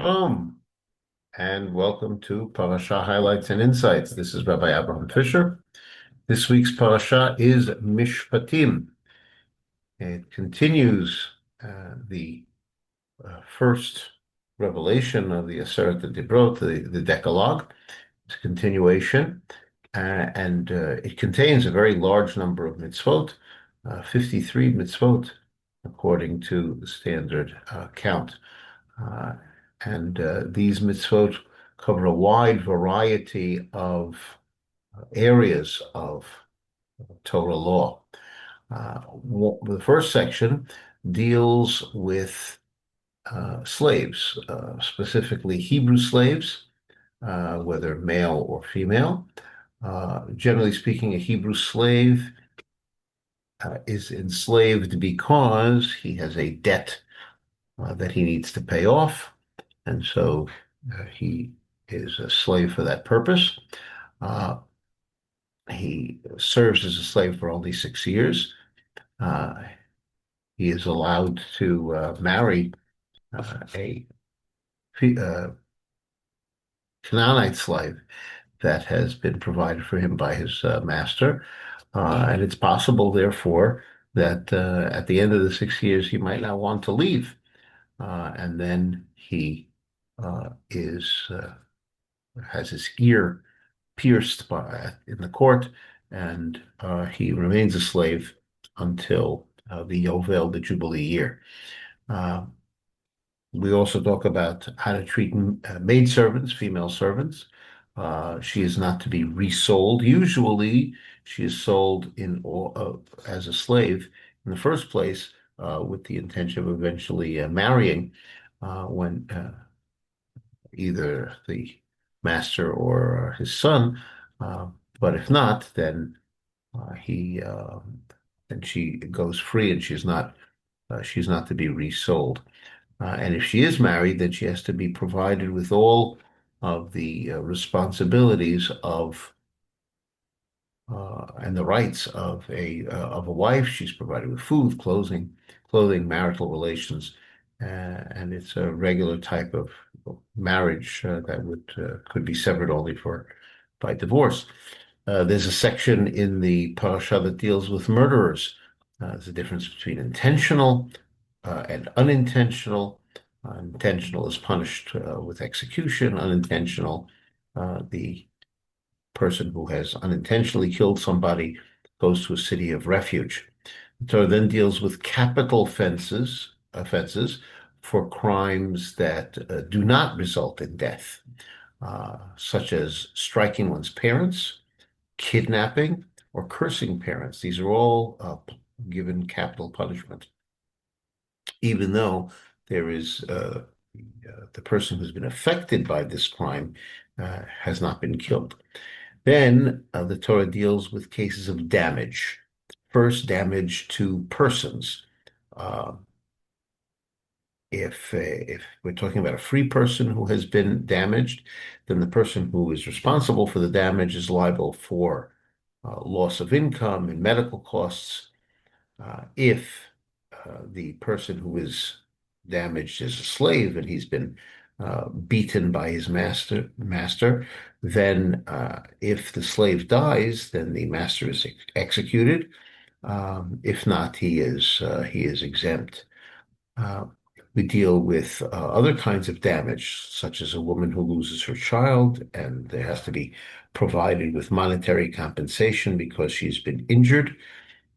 Shalom, and welcome to Parsha Highlights and Insights. This is Rabbi Fischer. This week's Parsha is Mishpatim. It continues the first revelation of the Aseret Dibrot, the Decalogue. It's a continuation, and it contains a very large number of mitzvot, 53 mitzvot, according to the standard count. Uh, and these mitzvot cover a wide variety of areas of Torah law. The first section deals with slaves, specifically Hebrew slaves, whether male or female. Generally speaking, a Hebrew slave is enslaved because he has a debt that he needs to pay off. And so he is a slave for that purpose. Uh, he serves as a slave for only 6 years. Uh, he is allowed to marry a Canaanite slave that has been provided for him by his master. And it's possible, therefore, that at the end of the 6 years, he might not want to leave. And then he is has his ear pierced in the court, and he remains a slave until the Yovel, the Jubilee year. Uh, we also talk about how to treat maidservants, female servants. She is not to be resold. Usually, she is sold as a slave in the first place with the intention of eventually marrying when either the master or his son. Uh, but if not, then he then she goes free, and she's not to be resold. And if she is married, then she has to be provided with all of the responsibilities of and the rights of a wife. She's provided with food, clothing, marital relations, and it's a regular type of marriage that would could be severed only for by divorce. There's a section in the parasha that deals with murderers. There's a difference between intentional and unintentional. Intentional is punished with execution. Unintentional, the person who has unintentionally killed somebody goes to a city of refuge. The Torah then deals with capital offenses for crimes that do not result in death, such as striking one's parents, kidnapping, or cursing parents. These are all given capital punishment, even though there is the person who's been affected by this crime has not been killed. Then the Torah deals with cases of damage. First, damage to persons. Uh, if we're talking about a free person who has been damaged, then the person who is responsible for the damage is liable for loss of income and medical costs. If the person who is damaged is a slave and he's been beaten by his master, then if the slave dies, then the master is executed. If not, he is exempt. Uh, we deal with other kinds of damage, such as a woman who loses her child, and there has to be provided with monetary compensation because she's been injured.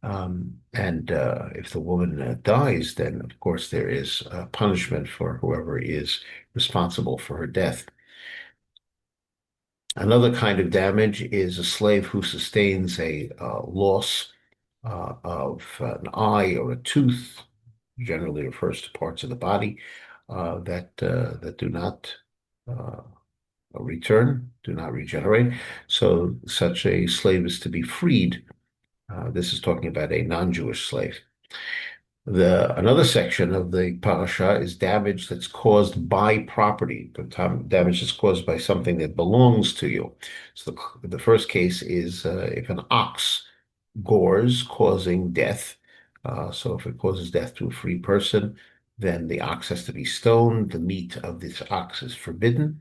And if the woman dies, then of course there is punishment for whoever is responsible for her death. Another kind of damage is a slave who sustains a loss of an eye or a tooth, generally refers to parts of the body that do not return, do not regenerate. So such a slave is to be freed. This is talking about a non-Jewish slave. Another section of the parasha is damage that's caused by property, damage that's caused by something that belongs to you. So the first case is if an ox gores, causing death. So if it causes death to a free person, then the ox has to be stoned. The meat of this ox is forbidden.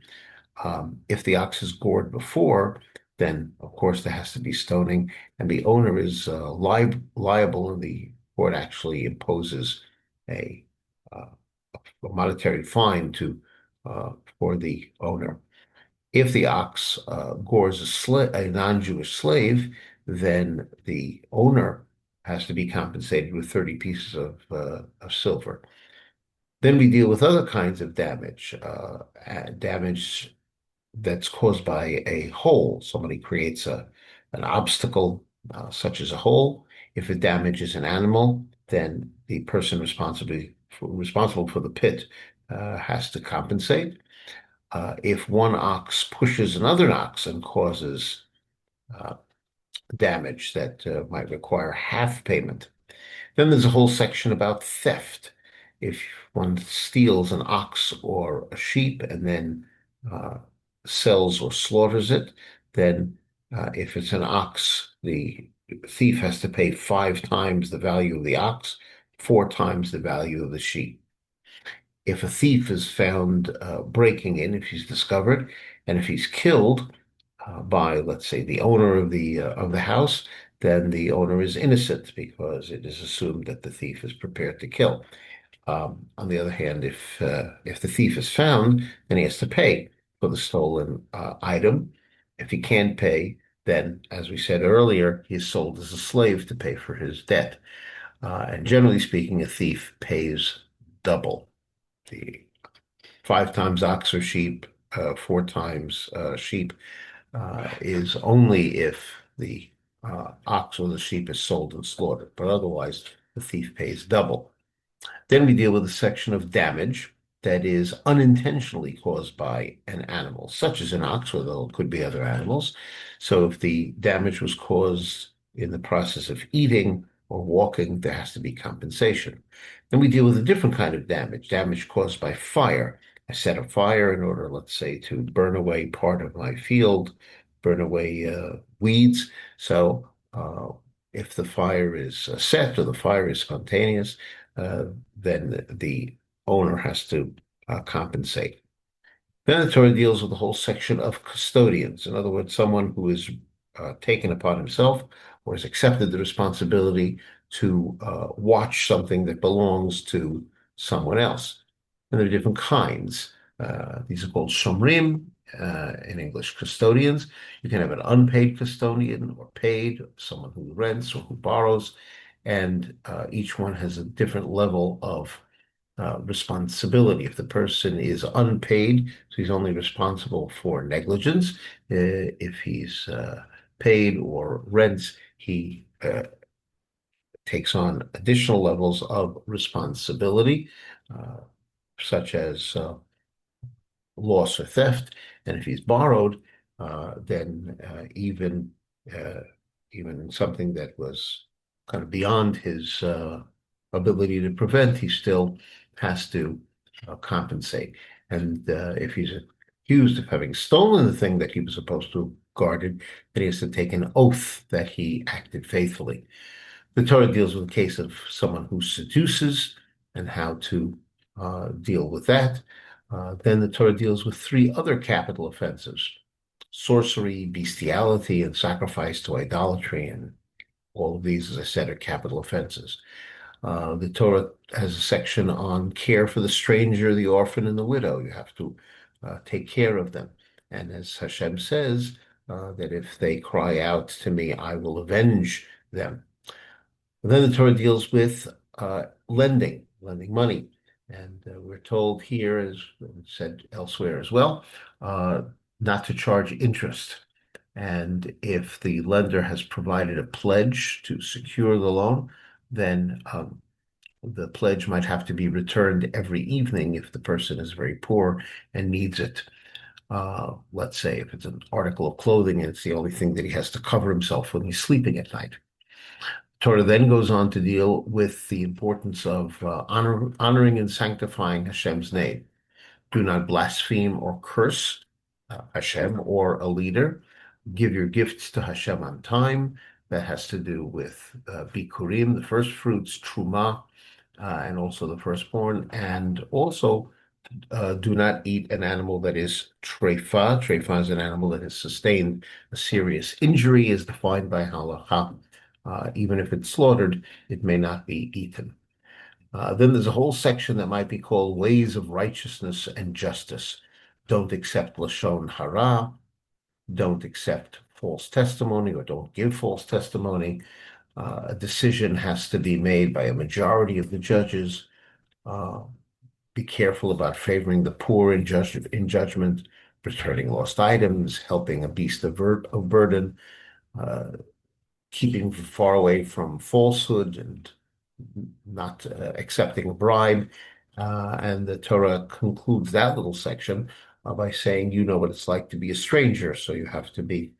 If the ox is gored before, then of course there has to be stoning, and the owner is liable, and the court actually imposes a, uh, a monetary fine to for the owner. If the ox gores a non-Jewish slave, then the owner has to be compensated with 30 pieces of silver. Then we deal with other kinds of damage, damage that's caused by a hole. Somebody creates an obstacle, such as a hole. If it damages an animal, then the person responsible for the pit has to compensate. If one ox pushes another ox and causes uh, damage that might require half payment. Then there's a whole section about theft. If one steals an ox or a sheep and then uh, sells or slaughters it, then if it's an ox, the thief has to pay 5 times the value of the ox, 4 times the value of the sheep. If a thief is found breaking in, if he's discovered, and if he's killed by, let's say, the owner of the house, then the owner is innocent because it is assumed that the thief is prepared to kill. On the other hand, if the thief is found, then he has to pay for the stolen item. If he can't pay, then, as we said earlier, he is sold as a slave to pay for his debt. And generally speaking, a thief pays double. The 5 times ox or sheep, 4 times sheep is only if the ox or the sheep is sold and slaughtered, but otherwise the thief pays double. Then we deal with a section of damage that is unintentionally caused by an animal, such as an ox, although it could be other animals. So if the damage was caused in the process of eating or walking, there has to be compensation. Then we deal with a different kind of damage, damage caused by fire. I set a fire in order, let's say, to burn away part of my field, burn away weeds. So if the fire is set or the fire is spontaneous, then the owner has to compensate. Then the Torah deals with the whole section of custodians. In other words, someone who is taken upon himself or has accepted the responsibility to watch something that belongs to someone else. And there are different kinds. These are called shomrim, in English, custodians. You can have an unpaid custodian or paid, someone who rents or who borrows, and each one has a different level of responsibility. If the person is unpaid, so he's only responsible for negligence. If he's paid or rents, he takes on additional levels of responsibility, uh, such as loss or theft. And if he's borrowed, then uh, even something that was kind of beyond his ability to prevent, he still has to compensate. And if he's accused of having stolen the thing that he was supposed to have guarded, then he has to take an oath that he acted faithfully. The Torah deals with the case of someone who seduces and how to deal with that. Then the Torah deals with 3 other capital offenses: sorcery, bestiality, and sacrifice to idolatry. And all of these, as I said, are capital offenses. The Torah has a section on care for the stranger, the orphan, and the widow. You have to take care of them. And as Hashem says, that if they cry out to me, I will avenge them. And then the Torah deals with lending money. And we're told here, as said elsewhere as well, uh, not to charge interest. And if the lender has provided a pledge to secure the loan, then the pledge might have to be returned every evening if the person is very poor and needs it. Let's say if it's an article of clothing and it's the only thing that he has to cover himself when he's sleeping at night. Torah then goes on to deal with the importance of honoring and sanctifying Hashem's name. Do not blaspheme or curse Hashem or a leader. Give your gifts to Hashem on time. That has to do with Bikurim, the first fruits, Truma, and also the firstborn, and also do not eat an animal that is treifa. Treifa is an animal that has sustained a serious injury, as defined by halacha. Even if it's slaughtered, it may not be eaten. Then there's a whole section that might be called ways of righteousness and justice. Don't accept lashon hara. Don't accept false testimony or don't give false testimony. A decision has to be made by a majority of the judges. Uh, be careful about favoring the poor in judgment, returning lost items, helping a beast of burden, uh, keeping far away from falsehood and not accepting a bribe. And the Torah concludes that little section by saying, you know what it's like to be a stranger, so you have to be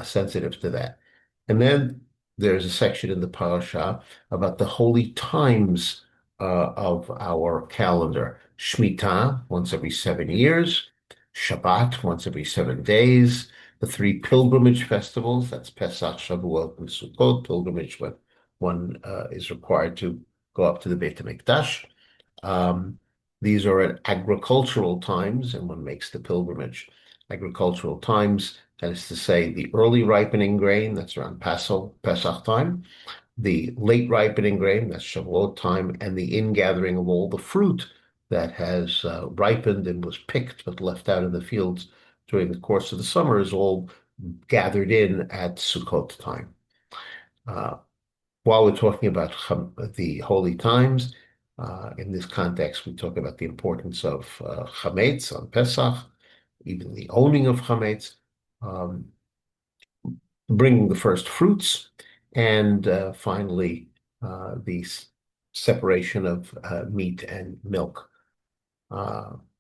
sensitive to that. And then there's a section in the parasha about the holy times of our calendar. Shemitah, once every 7 years. Shabbat, once every 7 days. The three pilgrimage festivals, that's Pesach, Shavuot, and Sukkot, pilgrimage when one is required to go up to the Beit HaMikdash. Um, these are at agricultural times, and one makes the pilgrimage. Agricultural times, that is to say, the early ripening grain, that's around Pesach time, the late ripening grain, that's Shavuot time, and the ingathering of all the fruit that has ripened and was picked but left out in the fields during the course of the summer is all gathered in at Sukkot time. Uh, while we're talking about the holy times, in this context, we talk about the importance of chametz on Pesach, even the owning of chametz, um, bringing the first fruits, and finally the separation of meat and milk.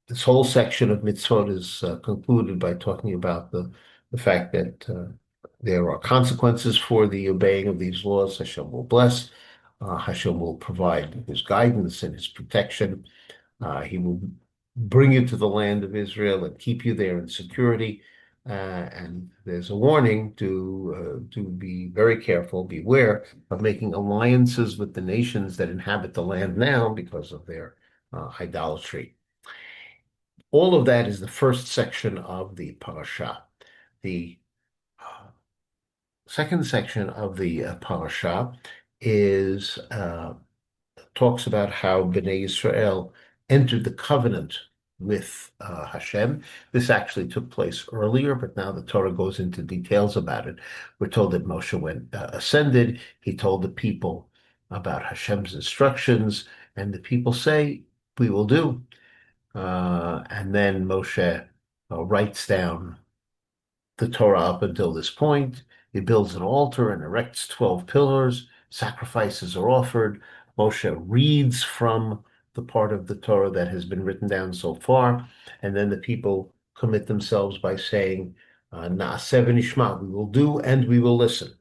This whole section of mitzvot is concluded by talking about the fact that there are consequences for the obeying of these laws. Hashem will bless. Hashem will provide his guidance and his protection. He will bring you to the land of Israel and keep you there in security. And there's a warning to be very careful, beware of making alliances with the nations that inhabit the land now because of their idolatry. All of that is the first section of the parasha. The second section of the parasha is talks about how Bnei Israel entered the covenant with Hashem. This actually took place earlier, but now the Torah goes into details about it. We're told that Moshe ascended. He told the people about Hashem's instructions, and the people say, "We will do." And then Moshe writes down the Torah up until this point. He builds an altar and erects 12 pillars. Sacrifices are offered. Moshe reads from the part of the Torah that has been written down so far. And then the people commit themselves by saying, Na'aseh v'nishma, we will do and we will listen.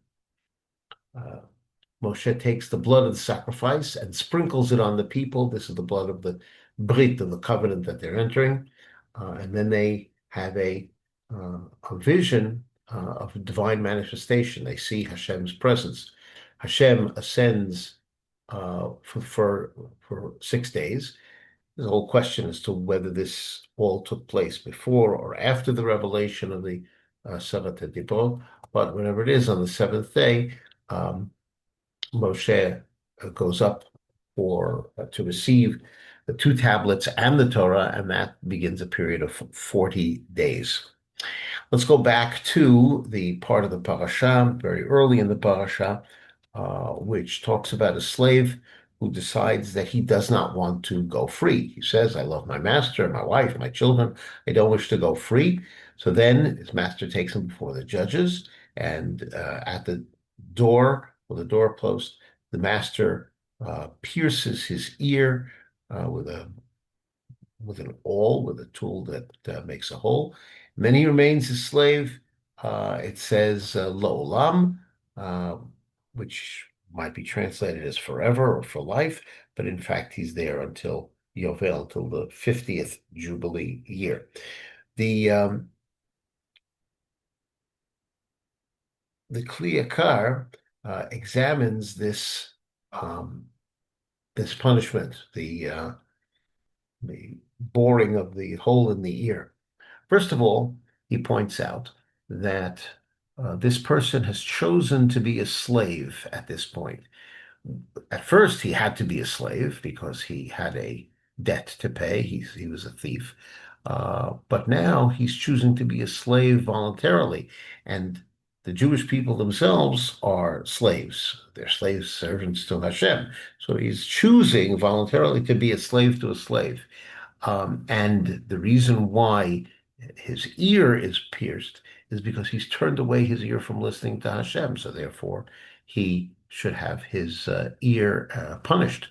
Moshe takes the blood of the sacrifice and sprinkles it on the people. This is the blood of the Brit, of the covenant that they're entering. And then they have a vision of a divine manifestation. They see Hashem's presence. Hashem ascends for 6 days. There's a whole question as to whether this all took place before or after the revelation of the Sevat Dibro. But whenever it is, on the seventh day, Moshe goes up to receive the two tablets and the Torah, and that begins a period of 40 days. Let's go back to the part of the parasha, very early in the parasha, which talks about a slave who decides that he does not want to go free. He says, I love my master, my wife, my children. I don't wish to go free. So then his master takes him before the judges, and at the door, or the doorpost, the master pierces his ear with an awl, with a tool that makes a hole. And then he remains a slave. It says Lo'olam, which might be translated as forever or for life, but in fact he's there until Yovel, till the 50th Jubilee year. The Kli Yakar examines this this punishment, the boring of the hole in the ear. First of all, he points out that this person has chosen to be a slave at this point. At first, he had to be a slave because he had a debt to pay. He was a thief. But now he's choosing to be a slave voluntarily. And the Jewish people themselves are slaves. They're slave servants to Hashem. So he's choosing voluntarily to be a slave to a slave. And the reason why his ear is pierced is because he's turned away his ear from listening to Hashem. So therefore, he should have his ear punished.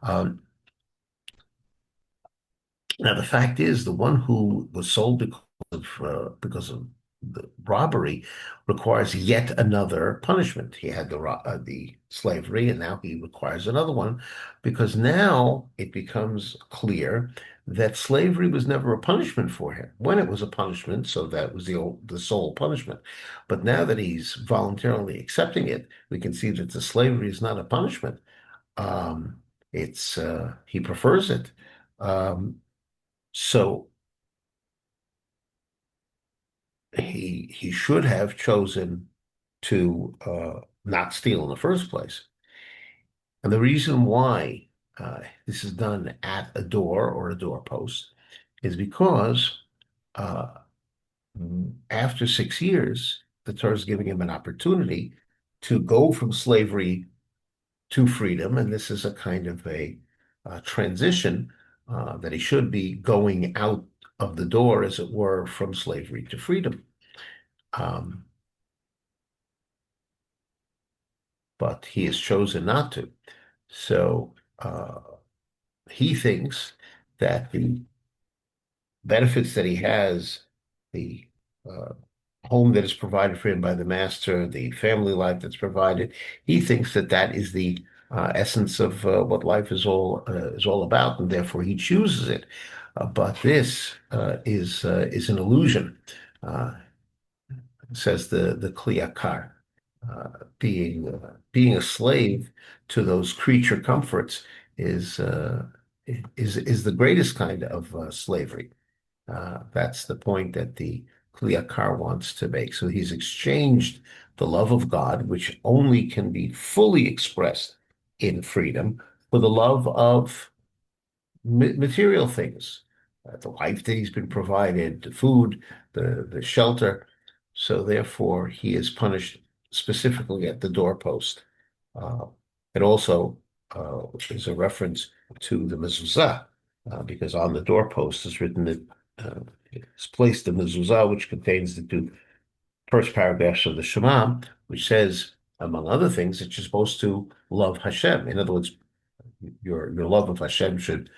Um, Now, the fact is, the one who was sold because of the robbery requires yet another punishment. He had the slavery, and now he requires another one, because now it becomes clear that slavery was never a punishment for him. When it was a punishment, so that was the sole punishment. But now that he's voluntarily accepting it, we can see that the slavery is not a punishment. It's he prefers it. Um, so he should have chosen to not steal in the first place. And the reason why this is done at a door or a doorpost is because uh, after 6 years, the Torah is giving him an opportunity to go from slavery to freedom, and this is a kind of a transition that he should be going out of the door, as it were, from slavery to freedom. Um, but he has chosen not to. So he thinks that the benefits that he has, the uh, home that is provided for him by the master, the family life that's provided, he thinks that that is the essence of what life is all about, and therefore he chooses it. But this is an illusion, uh, says the Kliyakar. Being a slave to those creature comforts is is the greatest kind of slavery. That's the point that the Kliyakar wants to make. So he's exchanged the love of God, which only can be fully expressed in freedom, for the love of material things, the life that he's been provided, the food, the shelter. So therefore, he is punished specifically at the doorpost. Uh, it also is a reference to the mezuzah, because on the doorpost is written that it's placed the mezuzah, which contains the two first paragraphs of the Shema, which says, among other things, that you're supposed to love Hashem. In other words, your love of Hashem should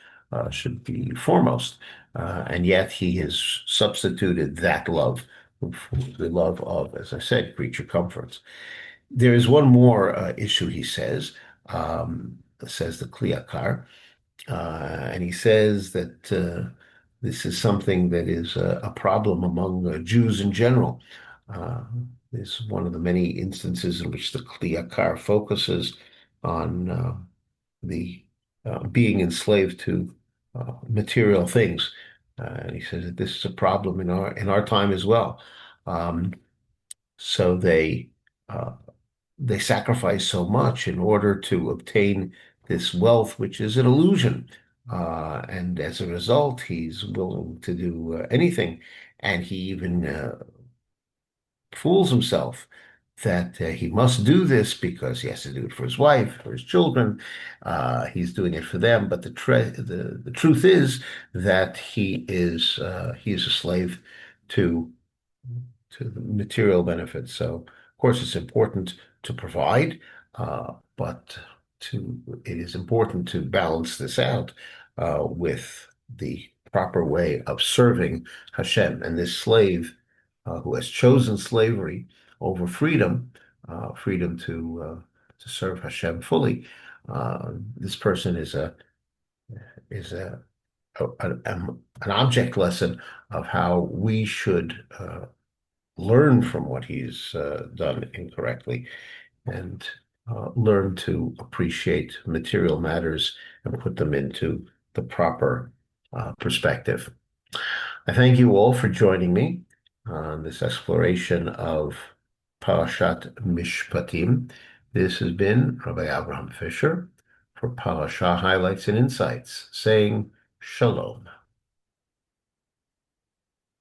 be foremost, and yet he has substituted that love for the love of, as I said, creature comforts. There is one more issue, he says the Kliyakar, and he says that this is something that is a problem among Jews in general. Uh, this is one of the many instances in which the Kliyakar focuses on the being enslaved to material things. And he says that this is a problem in our time as well. Um, so uh, they sacrifice so much in order to obtain this wealth, which is an illusion. And as a result, he's willing to do anything. And he even fools himself that he must do this because he has to do it for his wife, for his children. He's doing it for them. But the truth is that he is a slave to the material benefits. So, of course, it's important to provide, but it is important to balance this out with the proper way of serving Hashem. And this slave who has chosen slavery over freedom, freedom to serve Hashem fully, this person is an object lesson of how we should learn from what he's done incorrectly. And learn to appreciate material matters and put them into the proper perspective. I thank you all for joining me on this exploration of Parashat Mishpatim. This has been Rabbi Abraham Fischer for Parasha Highlights and Insights, saying Shalom.